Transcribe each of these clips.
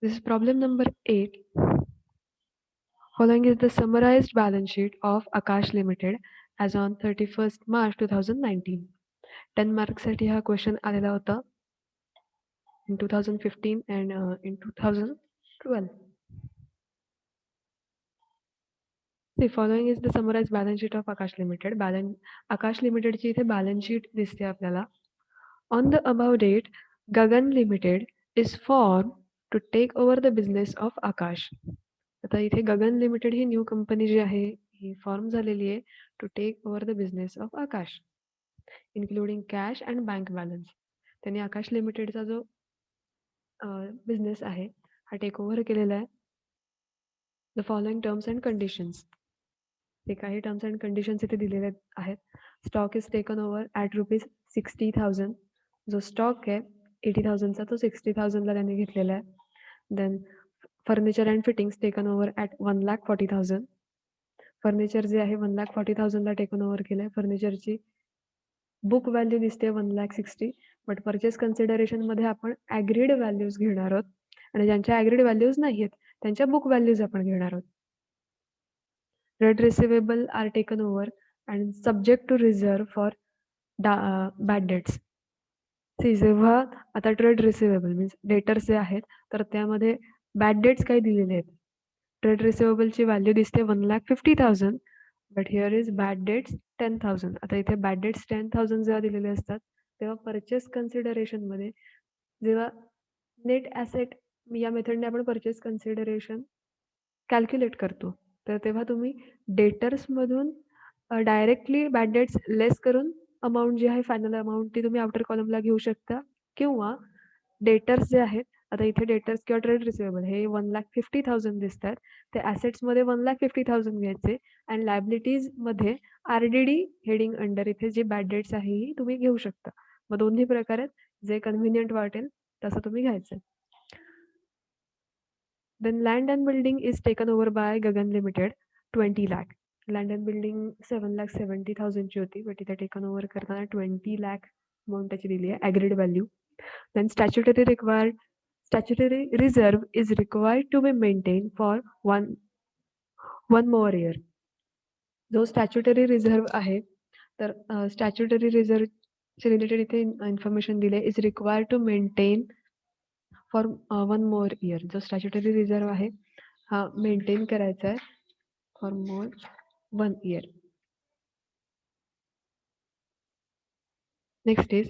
This is problem number 8. Following is the summarized balance sheet of Akash Limited as on 31st March 2019. 10 मार्क्ससाठी हा question आलेला होता in 2015 and in 2012. The following is the summarized balance sheet of Akash Limited. Akash Limited ची इथे balance sheet दिसते आपल्याला. On the above date, Gagan Limited is formed to take over the business of Akash. आता इथे Gagan limited ही new company जी आहे ही फॉर्म झालेली आहे to take over the business of Akash including cash and bank balance. त्यांनी आकाश लिमिटेडचा जो बिझनेस आहे हा टेक ओव्हर केलेला आहे. The following terms and conditions, हे काही टर्म्स अँड कंडिशन्स इथे दिलेले आहेत. Stock is taken over at ₹60,000. जो स्टॉक आहे 80,000चा तो 60,000ला त्यांनी घेतलेला आहे. Then furniture and fittings taken over at 1,40,000. Furniture जे आहे 1,40,000ला टेकन ओव्हर केलं आहे. फर्निचरची बुक व्हॅल्यू दिसते 1,60,000, बट परचेस कन्सिडरेशनमध्ये आपण ॲग्रीड व्हॅल्यूज घेणार आहोत आणि ज्यांच्या ॲग्रीड व्हॅल्यूज नाही आहेत त्यांच्या बुक व्हॅल्यूज आपण घेणार आहोत. Trade receivable are taken over and subject to reserve for bad debts. जेव्हा आता ट्रेड रिसिवेबल मीन्स डेटर्स जे आहेत तर त्यामध्ये बॅड डेट्स काही दिलेले आहेत. ट्रेड रिसिवेबलची व्हॅल्यू दिसते 1,50,000, but here is bad debts 10,000. आता इथे बॅड डेट्स 10,000 जेव्हा दिलेले असतात तेव्हा परचेस कन्सिडरेशनमध्ये जेव्हा नेट ॲसेट या मेथडने आपण परचेस कन्सिडरेशन कॅल्क्युलेट करतो तर तेव्हा तुम्ही डेटर्समधून डायरेक्टली बॅड डेट्स लेस करून अमाऊंट जी आहे फायनल अमाऊंट ती तुम्ही आउटर कॉलमला घेऊ शकता, किंवा डेटर्स जे आहेत आता इथे डेटर्स किंवा ट्रेड रिसिवेबल हे 1,50,000 दिसतात, ते ॲसेट्समध्ये 1,50,000 घ्यायचे अँड लायबिलिटीजमध्ये RDD हेडिंग अंडर इथे जे बॅड डेट्स आहे ही तुम्ही घेऊ शकता. मग दोन्ही प्रकारात जे कन्व्हिनियंट वाटेल तसं तुम्ही घ्यायचं. Then land and building is taken over by Gagan Limited, 20 lakh. Land and building 7,70,000 ची होती, बट इथे टेकन ओव्हर करताना 20 lakh अमाऊंट त्याची दिली आहे agreed value. Then statutory reserve is required to be maintained for one more year. जो statutory reserve आहे तर स्टॅच्युटरी रिझर्व्ह रिलेटेड इथे इन्फॉर्मेशन दिले is required to maintain for 1 more year. जो स्टॅच्युटरी रिझर्व्ह आहे हा मेंटेन करायचा आहे for more 1 year. Next is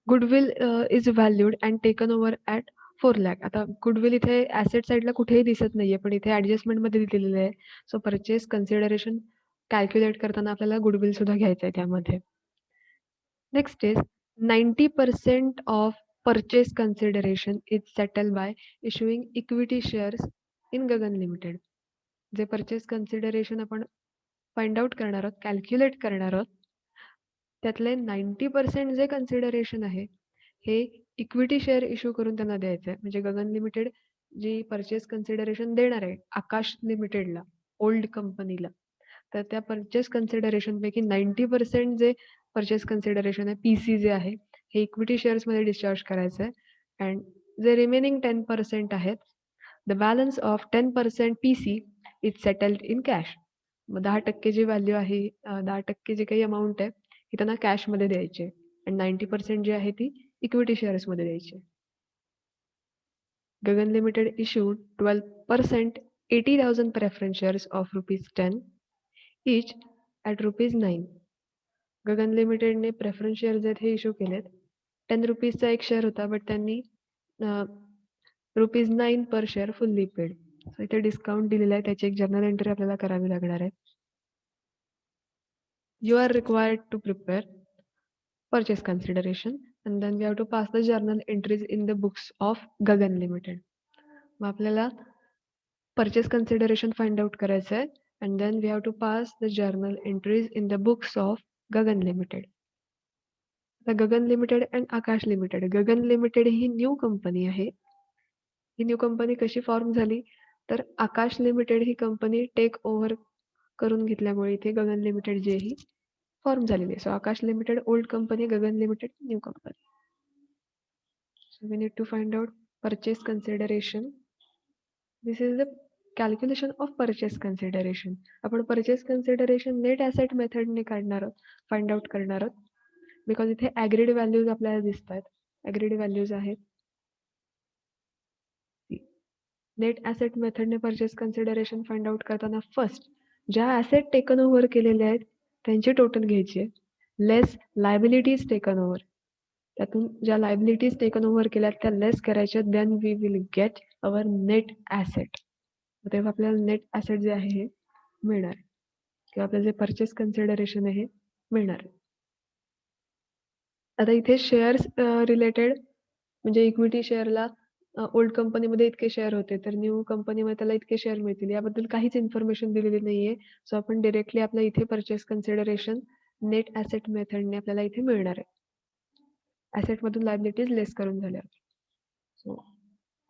goodwill is valued and taken over at 4 lakh. आता गुडविल इथे ॲसेट साईडला कुठेही दिसत नाहीये, पण इथे ॲडजस्टमेंटमध्ये दिलेलं आहे. सो परचेस कन्सिडरेशन कॅल्क्युलेट करताना आपल्याला गुडविल सुद्धा घ्यायचं आहे त्यामध्ये. Next is 90% of purchase consideration is settled by issuing equity shares in Gagan Limited. जे परचेस कन्सिडरेशन आपण फाइंड आउट करणार आहोत, कॅल्क्युलेट करणार आहोत, त्यातले 90% जे कन्सिडरेशन आहे हे इक्विटी शेअर इश्यू करून त्यांना द्यायचं आहे. म्हणजे गगन लिमिटेड जी परचेस कन्सिडरेशन देणार आहे आकाश लिमिटेडला, ओल्ड कंपनीला, तर त्या परचेस कन्सिडरेशनपैकी 90% जे परचेस कन्सिडरेशन आहे PC जे आहे हे इक्विटी शेअर्समध्ये डिस्चार्ज करायचं आहे. अँड जे रिमेनिंग 10% आहेत, the balance of 10% PC is settled in cash. मग 10% जी व्हॅल्यू आहे 10% जी काही अमाऊंट आहे ही त्यांना कॅशमध्ये द्यायची आहे आणि 90% जी आहे ती इक्विटी शेअर्समध्ये द्यायची आहे. Gagan limited issued 12% 80,000 preference shares of ₹10 each at ₹9. Gagan लिमिटेडने प्रेफरन्स शेअर्स आहेत हे इश्यू केलेत. ₹10चा एक शेअर होता, बट त्यांनी ₹9 per share fully paid. So इथे डिस्काउंट दिलेला आहे, त्याची एक जर्नल एंट्री आपल्याला करावी लागणार आहे. You are required to prepare purchase consideration and then we have to pass the journal entries in the books of Gagan Limited. मग आपल्याला purchase consideration find out करायचं आहे and then we have to pass the journal entries in the books of Gagan Limited. आता Gagan limited and Akash limited. Gagan limited ही new company आहे. ही new company कशी form झाली तर आकाश लिमिटेड ही कंपनी टेक ओव्हर करून घेतल्यामुळे इथे गगन लिमिटेड जे ही फॉर्म झालेली आहे. So Akash limited old company, Gagan limited new company. So we need to find out purchase consideration. This is the calculation of purchase consideration. आपण purchase consideration net asset method ने काढणार आहोत, find out करणार आहोत. Because इथे agreed values आपल्याला दिसतात. agreed values आहेत. नेट ॲसेट मेथडने परचेस कन्सिडरेशन फाइंड आउट करताना फर्स्ट ज्या ॲसेट टेकन ओव्हर केलेले आहेत त्यांची टोटल घ्यायची आहे लेस लायबिलिटीज टेकन ओव्हर त्यातून ज्या लायबिलिटीज टेकन ओव्हर केल्या त्या लेस करायच्या then we will get our net asset तेव्हा आपल्याला नेट ॲसेट जे आहे हे मिळणार किंवा आपलं जे परचेस कन्सिडरेशन आहे हे मिळणार आता इथे शेअर्स रिलेटेड म्हणजे इक्विटी शेअरला ओल्ड कंपनीमध्ये इतके शेअर होते तर न्यू कंपनीमध्ये त्याला इतके शेअर मिळतील याबद्दल काहीच इन्फॉर्मेशन दिलेली नाहीये सो आपण डिरेक्टली आपल्या इथे परचेस कन्सिडरेशन नेट ॲसेट मेथडने आपल्याला इथे मिळणार आहे ॲसेटमधून लायबिलिटीज लेस करून झाल्या so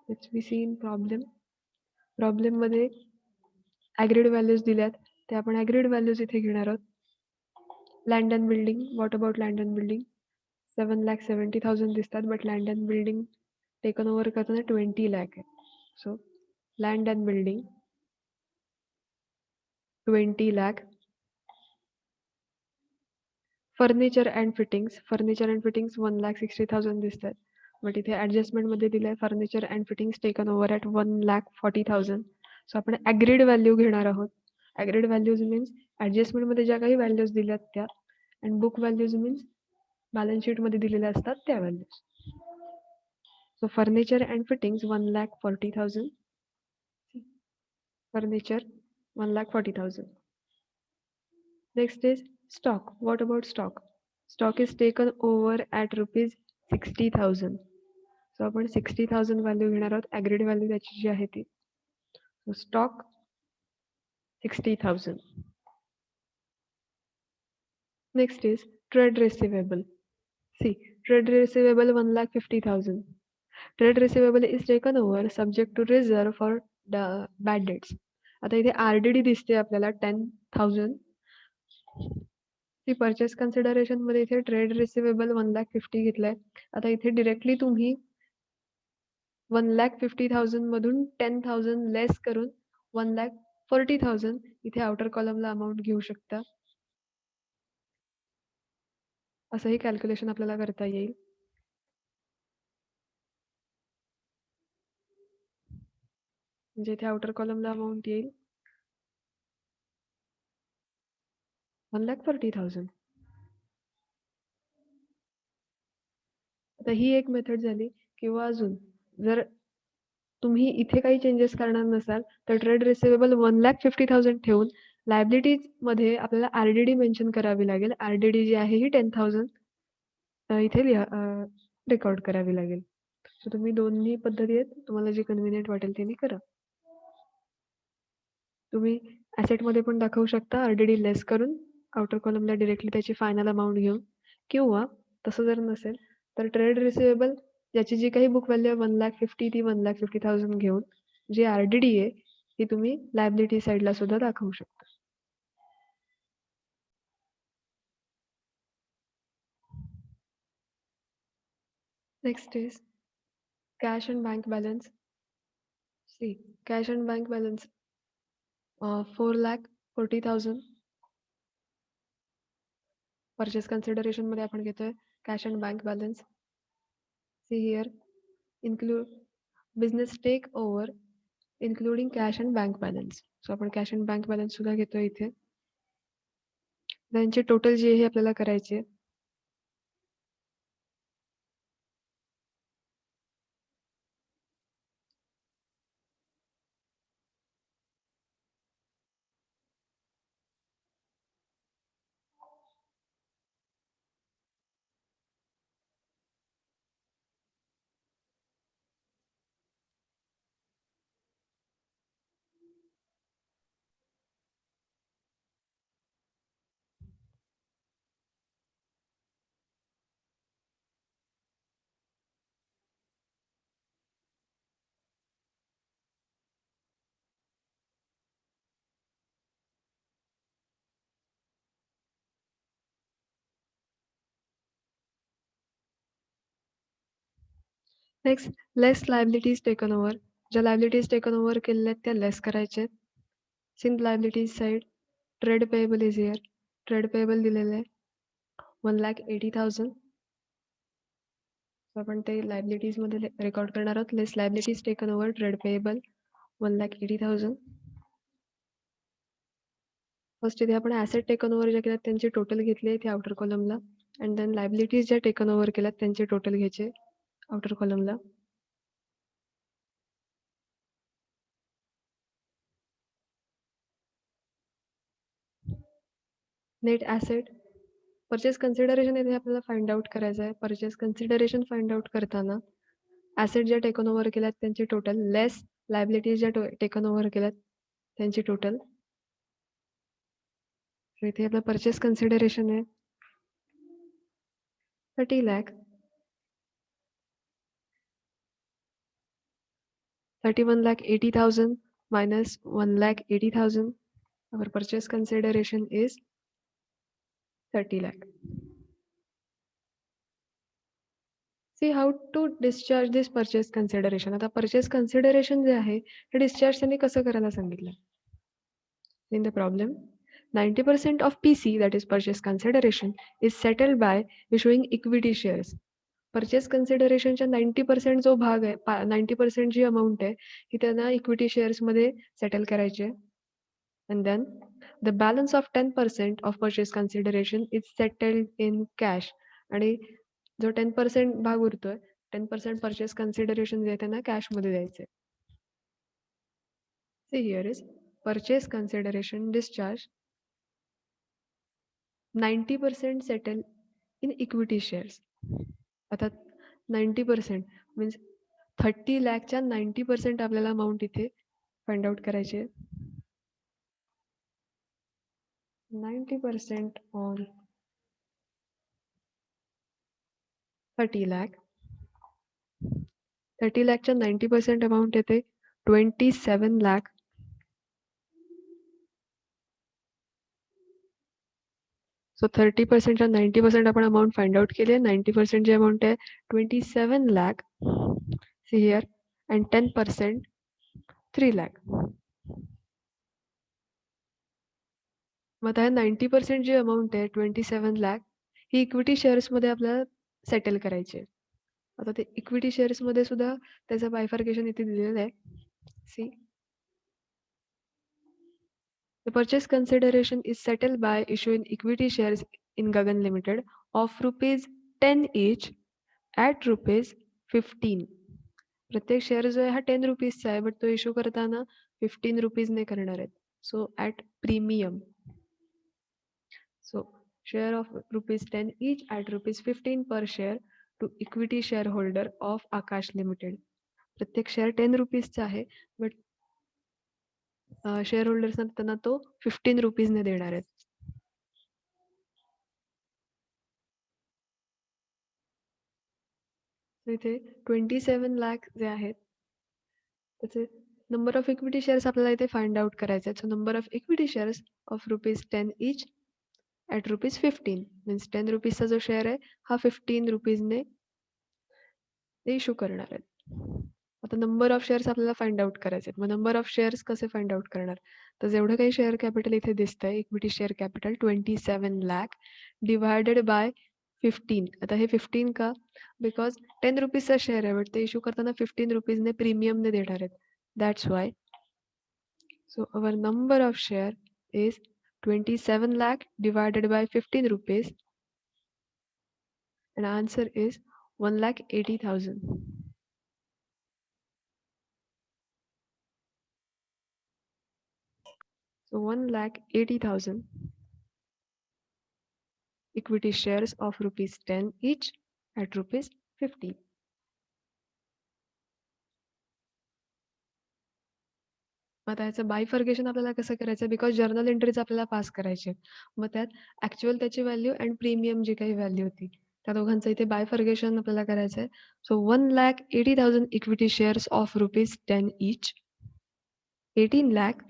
let's be see in प्रॉब्लेममध्ये ॲग्रीड व्हॅल्यूज दिल्यात ते आपण ॲग्रीड व्हॅल्यूज इथे घेणार आहोत land and building what about land and building 7,70,000 दिसतात but land and building taken over करताना 20 lakh आहे so land and building 20 lakh furniture and fittings 1,60,000 दिसतात बट इथे ॲडजस्टमेंटमध्ये दिलं आहे furniture and fittings taken over at 1,40,000 so आपण agreed value घेणार आहोत ॲग्रीड व्हॅल्यूज मीन्स ॲडजस्टमेंटमध्ये ज्या काही व्हॅल्यूज दिल्यात त्या and book values means balance शीटमध्ये दिलेल्या असतात त्या values So furniture and fittings 1,40,000. Furniture 1,40,000. Next is stock. What about stock? Stock is taken over at rupees 60,000. So आपण 60,000 व्हॅल्यू घेणार आहोत ॲग्रीड व्हॅल्यू त्याची जी आहे ती so stock 60,000. Next is trade receivable. See, trade receivable 1,50,000. Trade receivable is taken over subject to reserve for bad debts. आता इथे RDD दिसते आपल्याला 10,000. ती परचेस कन्सिडरेशन मध्ये इथे ट्रेड रिसिवेबल 1,50,000 घेतलाय आता इथे डिरेक्टली तुम्ही 1,50,000 मधून 10,000 लेस करून 1,40,000 इथे आउटर कॉलमला अमाऊंट घेऊ शकता असंही कॅल्क्युलेशन आपल्याला करता येईल म्हणजे इथे आउटर कॉलमला अमाऊंट येईल 1,40,000 आता ही एक मेथड झाली किंवा अजून जर तुम्ही इथे काही चेंजेस करणार नसाल तर ट्रेड रिसिवेबल 1,50,000 ठेवून लायबिलिटीज मध्ये आपल्याला आरडीडी मेन्शन करावी लागेल आरडीडी जी आहे ही 10,000 इथे रेकॉर्ड करावी लागेल सो तुम्ही दोन्ही पद्धती आहेत तुम्हाला जे कन्व्हिनियंट वाटेल ते करा तुम्ही ॲसेटमध्ये पण दाखवू शकता आरडीडी लेस करून आउटर कॉलमला डिरेक्टली त्याची फायनल अमाऊंट घेऊन किंवा तसं जर नसेल तर ट्रेड रिसिवेबल याची जी काही बुक व्हॅल्यू 1,50,000 ती 1,50,000 घेऊन जी आरडीडी आहे ती तुम्ही लायबिलिटी साईडला सुद्धा दाखवू शकता next is cash and bank balance. See, cash and bank balance 4,40,000. Purchase consideration मध्ये आपण घेतोय cash and bank balance. See here, include business take over including cash and bank balance. So आपण cash and bank balance सुद्धा घेतोय इथे. त्यांची total जी आहे आपल्याला करायची आहे next less liabilities taken over. ज्या लायबिलिटीज टेकन ओव्हर केलेल्या आहेत त्या लेस करायच्या. Since liabilities side trade payable is here. Trade payable दिलेलं आहे 1,80,000. सो आपण ते लायबिलिटीजमध्ये रेकॉर्ड करणार आहोत. Less liabilities taken over trade payable 1,80,000. First इथे आपण ॲसेट टेकन ओव्हर ज्या केल्यात त्यांची टोटल घेतली आहे इथे आउटर कॉलमला. अँड देन लायबिलिटीज ज्या टेकन ओव्हर केल्यात त्यांचे टोटल घ्यायचे आउटर कॉलमला. नेट ॲसेट परचेस कन्सिडरेशन इथे आपल्याला फाइंड आउट करायचं आहे. परचेस कन्सिडरेशन फाइंड आउट करताना ॲसेट ज्या टेकन ओव्हर केल्यात त्यांची टोटल लेस लायबिलिटीज ज्या टेकन ओव्हर केल्यात त्यांची टोटल. इथे आपलं परचेस कन्सिडरेशन आहे 30 lakh. 31,80,000 minus 1,80,000. Our purchase consideration is 30 lakh. See how to discharge this purchase consideration. आता purchase consideration जे आहे ते discharge त्यांनी कसं करायला सांगितलं. In the problem, 90% of PC, that is purchase consideration, is settled by issuing equity shares. Purchase consideration च्या 90% जो भाग आहे 90% जी अमाऊंट आहे ही त्यांना इक्विटी शेअर्स मध्ये सेटल करायची आहे. And then the balance of 10% of purchase consideration is settled in cash. आणि जो 10% भाग उरतोय 10% purchase consideration जे आहे त्यांना cash मध्ये द्यायचे. See here is purchase consideration discharge 90% settle in equity shares. आता 90% means 30 लाखच्या 90% आपल्याला अमाऊंट इथे फाइंड आउट करायची आहे. 90% on 30 lakh. 30 लाखच्या 90% अमाऊंट येते 27 लाख. सो 30% च्या 90% आपण अमाऊंट फाइंड आउट केली आहे. 90% जी अमाऊंट आहे 27 lakh. See here. And 10% 3 lakh. मग आता 90% जी अमाऊंट आहे 27 लाख ही इक्विटी शेअर्समध्ये आपल्याला सेटल करायची आहे. आता ते इक्विटी शेअर्समध्ये सुद्धा त्याचं बायफर्केशन इथे दिलेलं आहे. See The purchase consideration is settled by issuing equity shares in Gagan Limited of rupees 10 each at rupees 15. प्रत्येक शेअर जो आहे हा 10 रुपीजचा आहे बट तो इश्यू करताना 15 रुपीजने करणार आहेत. So at premium. So share of rupees 10 each at rupees 15 per share to equity shareholder of Akash limited. प्रत्येक शेअर 10 रुपीजचा आहे बट शेअर होल्डर्सना त्यांना तो 15 रुपीजने देणार आहेत. इथे 27 लाख जे आहेत त्याचे नंबर ऑफ इक्विटी शेअर्स आपल्याला इथे फाइंड आउट करायचे आहेत. So number of equity shares of rupees 10 each at rupees 15 means 10 रुपीजचा जो शेअर आहे हा 15 रुपीजने ते इश्यू करणार आहेत. आता नंबर ऑफ शेअर्स आपल्याला फाइंड आउट करायचे आहेत. मग नंबर ऑफ शेअर्स कसे फाइंड आउट करणार. तर जेवढं काही शेअर कॅपिटल इथे दिसतंय equity share capital 27 lakh divided by 15. आता हे 15 का बिकॉज 10 रुपीजचा शेअर आहे बट ते इश्यू करताना 15 रुपीजने प्रीमियमने देणार आहेत. That's why. So our number of share is 27 lakh divided by 15 rupees, and answer is 1,80,000. So 1,80,000 equity shares of rupees 10 each at rupees 50. आता याचं बायफर्गेशन आपल्याला कसं करायचं बिकॉज जर्नल एंट्रीज आपल्याला पास करायचे. मग त्यात ॲक्च्युअल त्याची व्हॅल्यू अँड प्रीमियम जी काही व्हॅल्यू होती त्या दोघांचं इथे बायफर्गेशन आपल्याला करायचं आहे. So 1,80,000 equity shares of rupees 10 each 18 lakh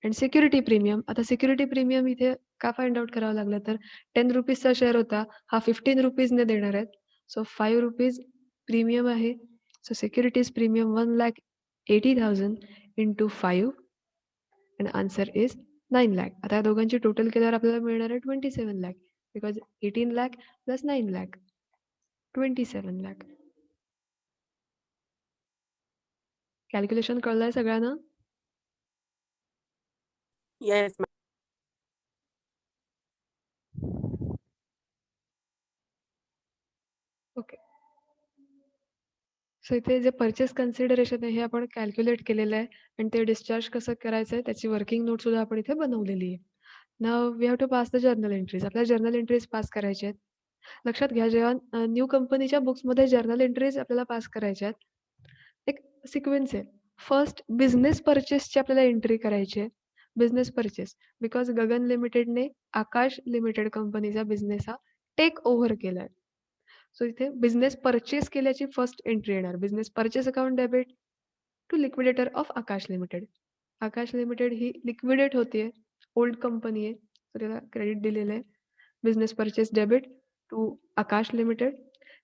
and security premium. आता सिक्युरिटी प्रीमियम इथे का फाइंड आउट करावं लागलं तर 10 रुपीजचा शेअर होता हा 15 रुपीजने देणार आहेत. सो 5 रुपीज प्रीमियम आहे So securities premium 1,80,000 into 5 and answer is 9 lakh. आता या दोघांची टोटल केल्यावर आपल्याला मिळणार आहे 27 lakh because 18 lakh plus 9 lakh 27 lakh. Calculation कळलंय सगळ्यांना? Yes, ma'am. ओके. सो इथे जे पर्चेस कन्सिडरेशन आहे हे आपण कॅल्क्युलेट केलेलं आहे आणि ते डिस्चार्ज कसं करायचं आहे त्याची वर्किंग नोट सुद्धा आपण इथे बनवलेली आहे. Now we have to pass the journal entries. आपल्याला जर्नल एंट्रीज पास करायचे आहेत. लक्षात घ्या जेव्हा न्यू कंपनीच्या बुक्समध्ये जर्नल एंट्रीज आपल्याला पास करायच्या आहेत. एक सिक्वेन्स आहे. फर्स्ट बिझनेस पर्चेसची आपल्याला एंट्री करायची आहे. बिझनेस पर्चेस बिकॉज गगन लिमिटेडने आकाश लिमिटेड कंपनीचा बिझनेस हा टेक ओव्हर केलाय. सो इथे बिझनेस परचेस केल्याची फर्स्ट एंट्री येणार. Business purchase account debit to liquidator of Akash limited. Akash limited ही लिक्विडेट होतीये, ओल्ड कंपनी आहे, तर त्याला क्रेडिट दिलेलं आहे. Business purchase debit to Akash limited.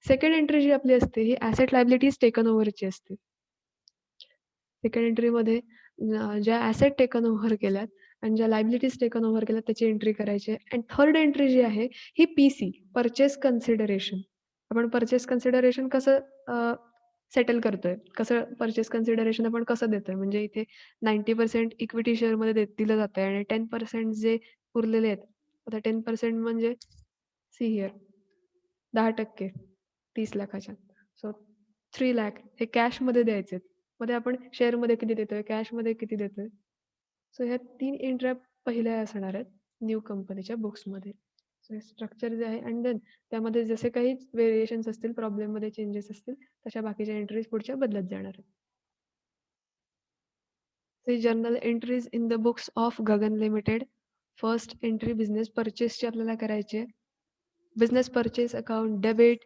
Second entry जी आपली असते ही ॲसेट लायबिलिटीज टेकन ओव्हरची असते. सेकंड एंट्रीमध्ये ज्या ॲसेट टेकन ओव्हर केल्यात आणि ज्या लायबिलिटीज टेकन ओव्हर केल्यात त्याची एंट्री करायची आहे. अँड थर्ड एंट्री जी आहे ही पीसी परचेस कन्सिडरेशन. आपण परचेस कन्सिडरेशन कसं सेटल करतोय, कसं परचेस कन्सिडरेशन आपण कसं देतोय, म्हणजे इथे 90% इक्विटी शेअरमध्ये दिलं जातंय आणि 10% जे उरलेले आहेत, आता 10% म्हणजे सी हिअर 10% 30 लाखाच्या. सो 3 लाख हे कॅशमध्ये द्यायचे आहेत. मध्ये आपण शेअरमध्ये किती देतोय, कॅशमध्ये किती देतोय. सो ह्या 3 एंट्र्या पहिल्या असणार आहेत न्यू कंपनीच्या बुक्समध्ये. सो हे स्ट्रक्चर जे आहे अँड देन त्यामध्ये जसे काही व्हेरिएशन्स असतील, प्रॉब्लेममध्ये चेंजेस असतील, तशा बाकीच्या एंट्रीज पुढच्या बदलत जाणार आहेत. See journal entries in the books of Gagan limited. First entry business परचेसची आपल्याला करायची आहे. Business purchase account debit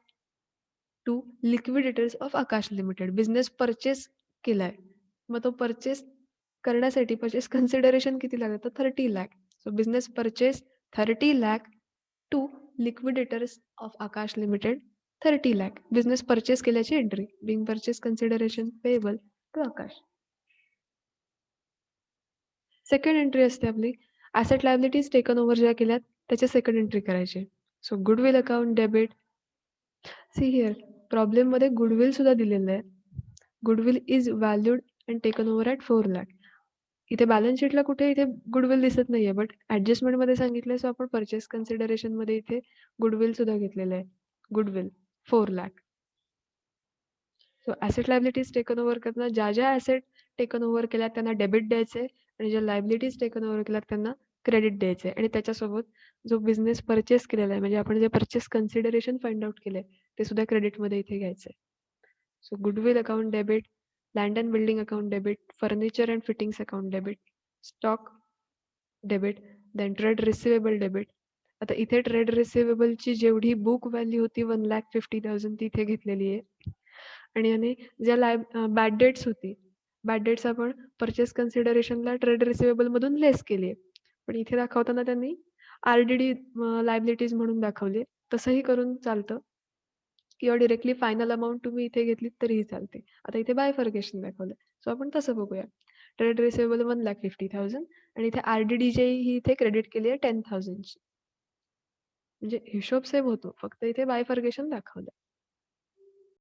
to liquidators of Akash limited. Business purchase केलाय, मग तो परचेस करण्यासाठी परचेस कन्सिडरेशन किती लागतं, तर 30 lakh. So business purchase 30 lakh to liquidators of Akash limited 30 lakh. Business purchase केल्याची entry. Being purchase consideration payable to Akash. Second entry असते आपली ॲसेट लायबिलिटीज टेकन ओव्हर ज्या केल्यात त्याची सेकंड एंट्री करायची. So goodwill account debit. See here प्रॉब्लेममध्ये गुडविल सुद्धा दिलेलं आहे. Goodwill is valued and taken over at 4 lakh. इथे बॅलन्स शीटला कुठे इथे गुडविल दिसत नाहीये, बट ॲडजस्टमेंटमध्ये सांगितलंय. सो आपण परचेस कन्सिडरेशनमध्ये इथे गुडविल सुद्धा घेतलेलं आहे. Goodwill 4 lakh. So asset liabilities taken over करताना ज्या ॲसेट टेकन ओव्हर केल्यात त्यांना डेबिट द्यायचे आणि ज्या लायबिलिटीज टेकन ओव्हर केल्यात त्यांना क्रेडिट द्यायचे आणि त्याच्यासोबत जो बिझनेस परचेस केलेला आहे, म्हणजे आपण जे परचेस कन्सिडरेशन फाइंड आउट केलंय ते सुद्धा क्रेडिटमध्ये इथे घ्यायचं आहे. So goodwill account debit, land and building account debit, furniture and fittings account debit, stock debit, then trade receivable debit. आता इथे ट्रेड रिसिवेबलची जेवढी बुक व्हॅल्यू होती 1,50,000 ती इथे घेतलेली आहे आणि ज्या बॅड डेट्स होती, बॅड डेट्स आपण परचेस कन्सिडरेशनला ट्रेड रिसिवेबलमधून लेस केली आहे, पण इथे दाखवताना त्यांनी RDD लायबिलिटीज म्हणून दाखवली. तसंही करून चालतं किंवा डिरेक्टली फायनल अमाऊंट तुम्ही इथे घेतलीत तरीही चालते. आता इथे बायफर्केशन दाखवलं, सो आपण तसं बघूया. ट्रेड रिसिवेबल 1,50,000 आणि इथे RDDJ ही इथे क्रेडिट केली आहे 10,000ची. म्हणजे हिशोब सेम होतो, फक्त इथे बायफर्केशन दाखवलं.